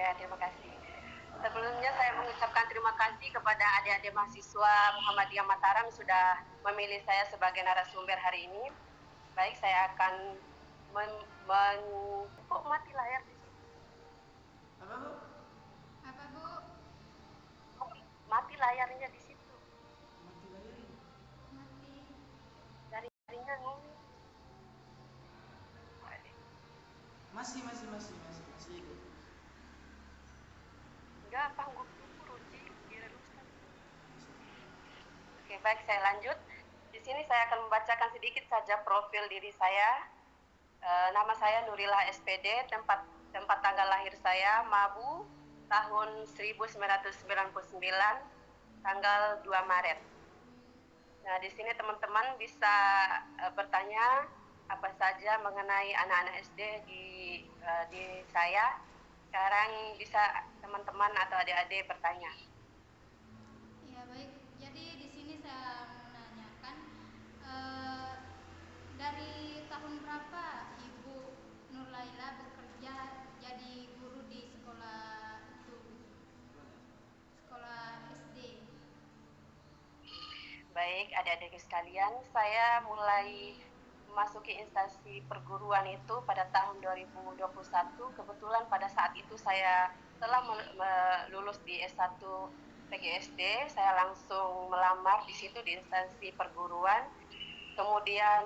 Ya, terima kasih. Sebelumnya saya mengucapkan terima kasih kepada adik-adik mahasiswa Muhammadiyah Mataram sudah memilih saya sebagai narasumber hari ini. Baik, saya akan kok mati layar di situ. Apa, Bu? Apa, Bu? Mati layarnya di situ. Mati layar. Mati. Jaringan ngomong. Masih ikut. Enggak, panggung dulu, Ruci. Direluskan. Oke, baik, saya lanjut. Di sini saya akan membacakan sedikit saja profil diri saya. Nama saya Nurila SPD, tempat tanggal lahir saya Mabu, tahun 1999, tanggal 2 Maret. Nah, di sini teman-teman bisa bertanya apa saja mengenai anak-anak SD di saya. Sekarang bisa teman-teman atau adik-adik bertanya. Ya, baik. Jadi di sini saya menanyakan dari tahun berapa Ibu Nurlaila bekerja jadi guru di sekolah itu? Sekolah SD. Baik, adik-adik sekalian, saya mulai memasuki instansi perguruan itu pada tahun 2021. Kebetulan pada saat itu saya telah lulus di S1 PGSD, saya langsung melamar di situ di instansi perguruan. Kemudian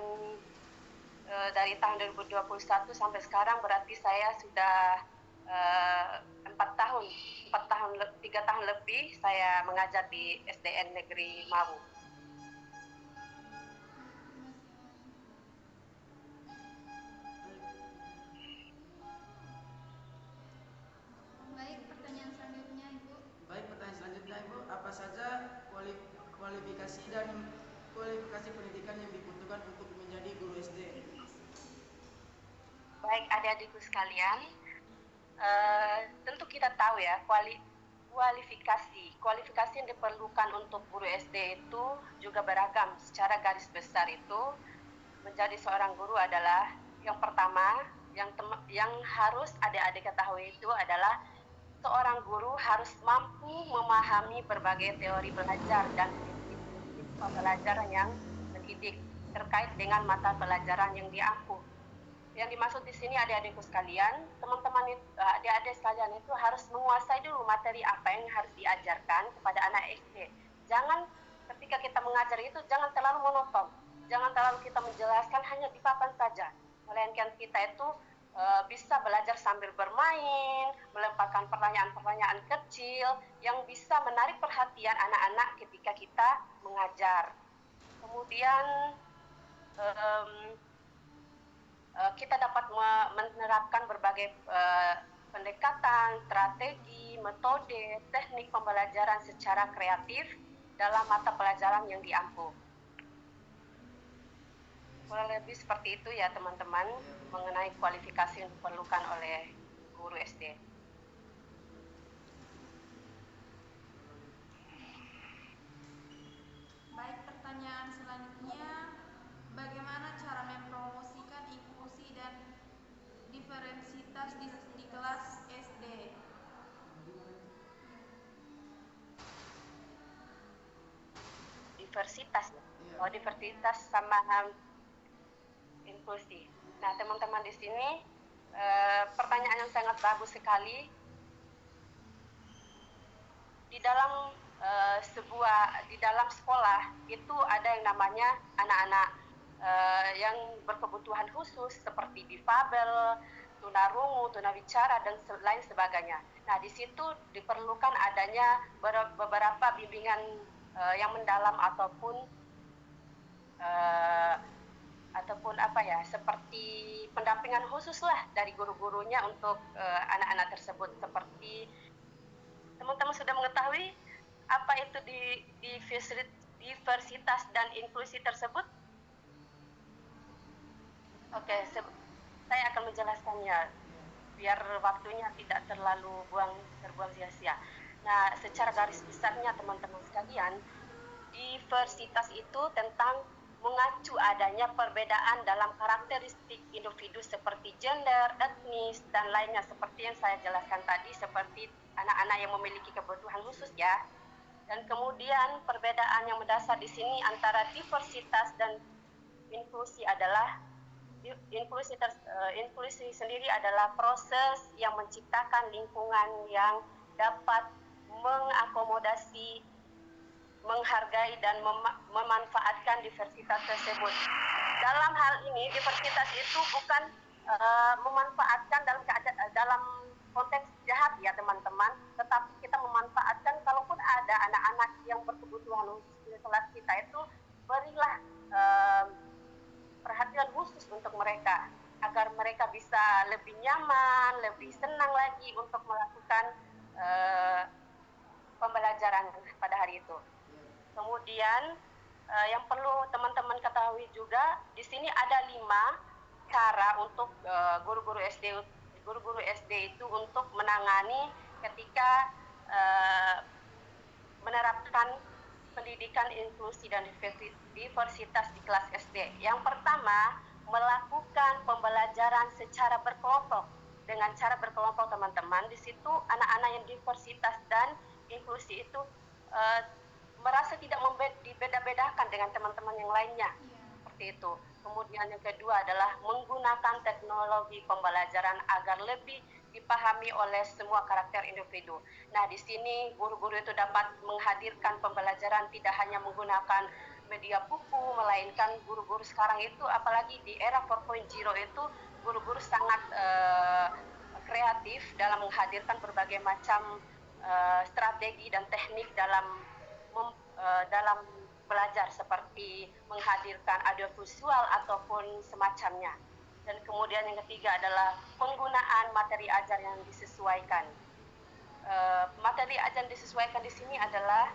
dari tahun 2021 sampai sekarang berarti saya sudah 3 tahun lebih saya mengajar di SDN Negeri Mabu. Baik, pertanyaan selanjutnya, Ibu. Baik, pertanyaan selanjutnya, Ibu. Apa saja kualifikasi pendidikan yang dibutuhkan untuk menjadi guru SD? Baik, adik-adikku sekalian, tentu kita tahu ya kualifikasi yang diperlukan untuk guru SD itu juga beragam. Secara garis besar itu menjadi seorang guru adalah yang pertama yang harus adik-adik ketahui itu adalah seorang guru harus mampu memahami berbagai teori belajar dan prinsip pembelajaran yang mendidik terkait dengan mata pelajaran yang diampu. Yang dimaksud di sini adik-adikku sekalian, teman-teman adik-adik sekalian itu harus menguasai dulu materi apa yang harus diajarkan kepada anak SD. Jangan ketika kita mengajar itu jangan terlalu monoton, jangan terlalu kita menjelaskan hanya di papan saja, melainkan kita itu bisa belajar sambil bermain, melemparkan pertanyaan-pertanyaan kecil yang bisa menarik perhatian anak-anak ketika kita mengajar. Kemudian kita dapat menerapkan berbagai pendekatan, strategi, metode, teknik pembelajaran secara kreatif dalam mata pelajaran yang diampu. Kurang lebih seperti itu ya teman-teman mengenai kualifikasi yang diperlukan oleh guru SD. Baik, pertanyaan selanjutnya, bagaimana cara mempromosikan inklusi dan diversitas di kelas SD? Diversitas ya. Oh, diversitas sama inklusi. Nah, teman-teman di sini pertanyaan yang sangat bagus sekali. Di dalam sekolah itu ada yang namanya anak-anak yang berkebutuhan khusus seperti difabel, tunarungu, tunawicara dan lain sebagainya. Nah, di situ diperlukan adanya beberapa bimbingan yang mendalam ataupun seperti pendampingan khusus lah dari guru-gurunya untuk anak-anak tersebut. Seperti teman-teman sudah mengetahui apa itu diversitas dan inklusi tersebut? Oke, saya akan menjelaskannya biar waktunya tidak terbuang sia-sia. Nah, secara garis besarnya teman-teman sekalian, diversitas itu tentang mengacu adanya perbedaan dalam karakteristik individu seperti gender, etnis, dan lainnya seperti yang saya jelaskan tadi, seperti anak-anak yang memiliki kebutuhan khusus ya. Dan kemudian perbedaan yang mendasar di sini antara diversitas dan inklusi adalah inklusi sendiri adalah proses yang menciptakan lingkungan yang dapat mengakomodasi, menghargai dan memanfaatkan diversitas tersebut. Dalam hal ini diversitas itu bukan memanfaatkan dalam konteks jahat ya teman-teman, tetapi kita memanfaatkan kalaupun ada anak-anak yang berkebutuhan khusus di kelas kita itu, berilah perhatian khusus untuk mereka agar mereka bisa lebih nyaman, lebih senang lagi untuk melakukan pembelajaran pada hari itu. Kemudian yang perlu teman-teman ketahui juga, di sini ada 5 cara untuk guru-guru SD itu untuk menangani ketika menerapkan pendidikan inklusi dan diversitas di kelas SD. Yang pertama, melakukan pembelajaran secara berkelompok. Dengan cara berkelompok teman-teman, di situ anak-anak yang diversitas dan inklusi itu merasa tidak dibeda-bedakan dengan teman-teman yang lainnya, seperti itu. Kemudian yang kedua adalah menggunakan teknologi pembelajaran agar lebih dipahami oleh semua karakter individu. Nah, di sini guru-guru itu dapat menghadirkan pembelajaran tidak hanya menggunakan media buku, melainkan guru-guru sekarang itu, apalagi di era 4.0 itu, guru-guru sangat kreatif dalam menghadirkan berbagai macam strategi dan teknik dalam belajar, seperti menghadirkan audiovisual ataupun semacamnya. Dan kemudian yang ketiga adalah penggunaan materi ajar yang disesuaikan. Materi ajar yang disesuaikan di sini adalah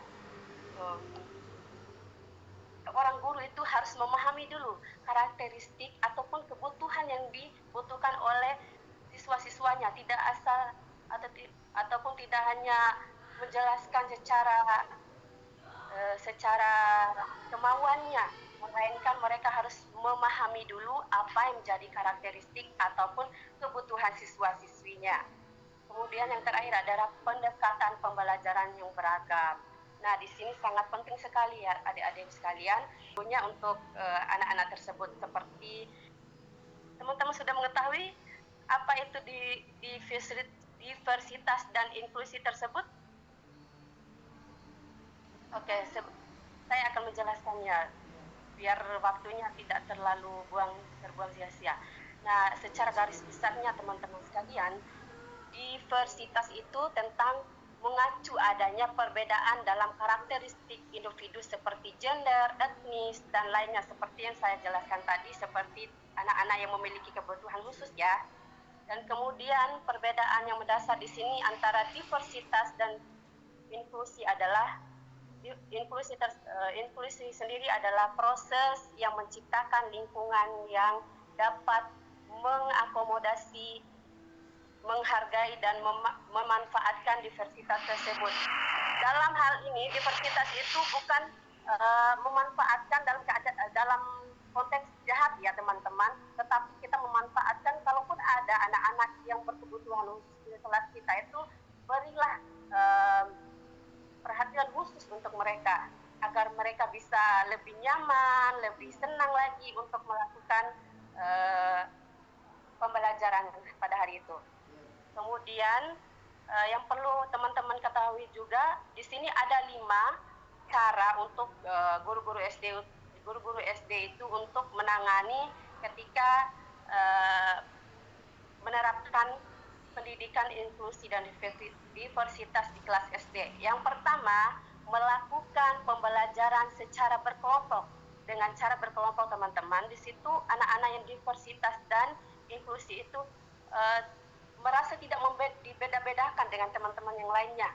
orang guru itu harus memahami dulu karakteristik ataupun kebutuhan yang dibutuhkan oleh siswa-siswanya, tidak asal ataupun tidak hanya menjelaskan secara kemauannya, melainkan mereka harus memahami dulu apa yang menjadi karakteristik ataupun kebutuhan siswa-siswinya. Kemudian yang terakhir adalah pendekatan pembelajaran yang beragam. Nah, di sini sangat penting sekali ya adik-adik sekalian, punya untuk anak-anak tersebut. Seperti teman-teman sudah mengetahui apa itu diversitas dan inklusi tersebut. Oke, saya akan menjelaskannya biar waktunya tidak terbuang sia-sia. Nah, secara garis besarnya teman-teman sekalian, diversitas itu tentang mengacu adanya perbedaan dalam karakteristik individu seperti gender, etnis, dan lainnya seperti yang saya jelaskan tadi, seperti anak-anak yang memiliki kebutuhan khusus ya. Dan kemudian perbedaan yang mendasar di sini antara diversitas dan inklusi adalah inklusi sendiri adalah proses yang menciptakan lingkungan yang dapat mengakomodasi, menghargai dan memanfaatkan diversitas tersebut. Dalam hal ini diversitas itu bukan memanfaatkan dalam konteks jahat ya teman-teman, tetapi kita memanfaatkan kalaupun ada anak-anak yang berkebutuhan khusus di kelas kita itu, berilah perhatian khusus untuk mereka agar mereka bisa lebih nyaman, lebih senang lagi untuk melakukan pembelajaran pada hari itu. Kemudian yang perlu teman-teman ketahui juga, di sini ada 5 cara untuk guru-guru SD itu untuk menangani ketika menerapkan pendidikan inklusi dan diversitas di kelas SD. Yang pertama, melakukan pembelajaran secara berkelompok. Dengan cara berkelompok teman-teman, di situ anak-anak yang diversitas dan inklusi itu merasa tidak dibeda-bedakan dengan teman-teman yang lainnya,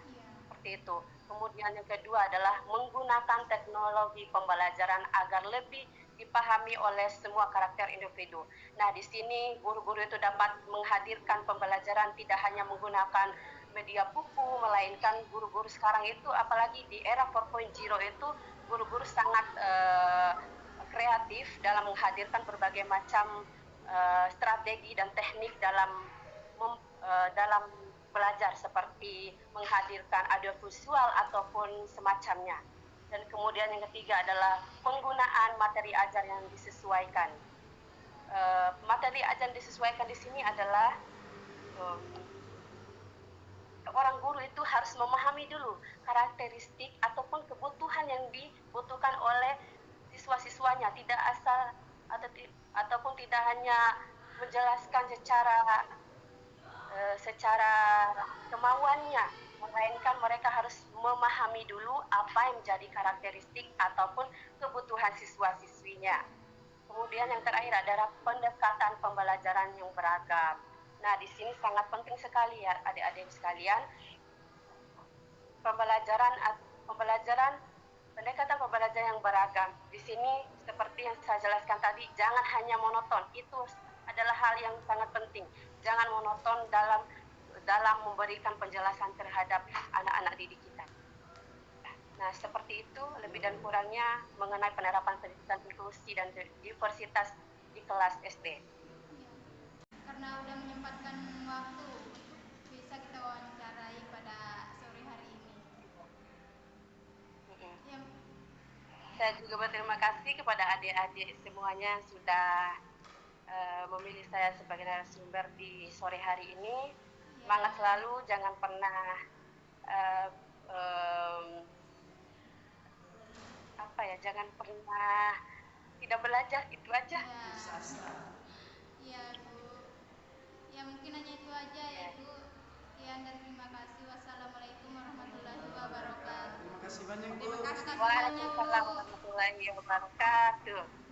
seperti itu. Kemudian yang kedua adalah menggunakan teknologi pembelajaran agar lebih dipahami oleh semua karakter individu. Nah, di sini guru-guru itu dapat menghadirkan pembelajaran tidak hanya menggunakan media buku, melainkan guru-guru sekarang itu, apalagi di era 4.0 itu, guru-guru sangat kreatif dalam menghadirkan berbagai macam strategi dan teknik dalam belajar, seperti menghadirkan audiovisual ataupun semacamnya. Dan kemudian yang ketiga adalah penggunaan materi ajar yang disesuaikan. Materi ajar yang disesuaikan di sini adalah orang guru itu harus memahami dulu karakteristik ataupun kebutuhan yang dibutuhkan oleh siswa-siswanya, tidak asal ataupun tidak hanya menjelaskan secara kemauannya, melainkan mereka harus memahami dulu apa yang menjadi karakteristik ataupun kebutuhan siswa-siswinya. Kemudian yang terakhir adalah pendekatan pembelajaran yang beragam. Nah, di sini sangat penting sekali ya adik-adik sekalian, pendekatan pembelajaran yang beragam. Di sini seperti yang saya jelaskan tadi, jangan hanya monoton. Itu adalah hal yang sangat penting. Jangan monoton dalam memberikan penjelasan terhadap anak-anak didik kita. Nah, seperti itu lebih dan kurangnya mengenai penerapan pendidikan inklusi dan diversitas di kelas SD. Karena udah menyempatkan waktu, bisa kita wawancarai pada sore hari ini. Ya. Saya juga berterima kasih kepada adik-adik semuanya yang sudah memilih saya sebagai narasumber di sore hari ini. Semangat selalu, jangan pernah jangan pernah tidak belajar, itu aja. Iya, Bu. Ya mungkin hanya itu aja ya, Bu. Sekian dan terima kasih. Wassalamualaikum warahmatullahi wabarakatuh. Terima kasih banyak, Bu. Terima kasih banyak, Bu. Waalaikumsalam warahmatullahi wabarakatuh.